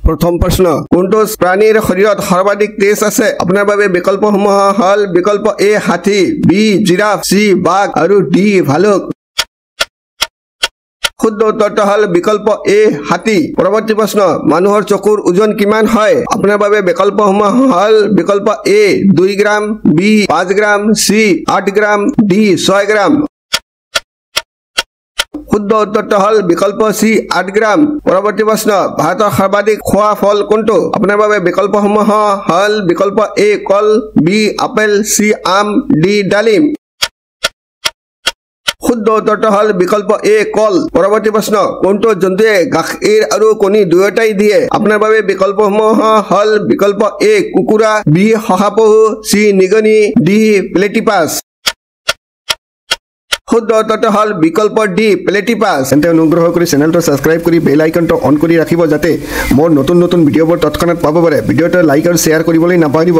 প্ৰথম প্ৰশ্ন কোনটো প্ৰাণীৰ শৰীৰত সৰ্বাধিক তেজ আছে আপোনাৰ বাবে বিকল্পসমূহ হল বিকল্প এ হাতী বি জিৰাফ সি বাঘ আৰু ডি ভালুক শুদ্ধ উত্তৰটো হল বিকল্প এ হাতী পৰৱৰ্তী প্ৰশ্ন মানুহৰ চকুৰ ওজন কিমান হয় আপোনাৰ বাবে বিকল্পসমূহ হল বিকল্প এ 2 গ্ৰাম বি 5 গ্ৰাম সি 8 গ্ৰাম ডি 6 গ্ৰাম শুদ্ধ উত্তৰটো হল বিকল্প সি 8 গ্ৰাম পৰৱৰ্তী প্ৰশ্ন ভাৰতৰ সৰ্বাধিক খোৱা ফল কোনটো আপোনাৰ বাবে বিকল্পসমূহ হল বিকল্প এ কল বি আপেল সি আম ডি ডালিম শুদ্ধ উত্তৰটো হল বিকল্প এ কল পৰৱৰ্তী প্ৰশ্ন কোনটো জন্তুৱে গাখীৰ আৰু কণী দুয়োটাই দিয়ে আপোনাৰ বাবে বিকল্পসমূহ হল বিকল্প এ কুকুৰা বি শহাপহু সি নিগনি ডি প্লেটিপাছ শুদ্ধ উত্তৰটো হল বিকল্প ডি প্লেটিপাছ এন্তে অনুগ্ৰহ কৰি চেনেলটো সাবস্ক্ৰাইব কৰি বেল আইকনটো অন কৰি ৰাখিব যাতে মোৰ নতুন নতুন ভিডিঅ'বোৰ তৎক্ষণাত পাব পাৰে ভিডিঅ'টো লাইক আৰু শ্বেয়াৰ কৰিবলৈ নাপাহৰিব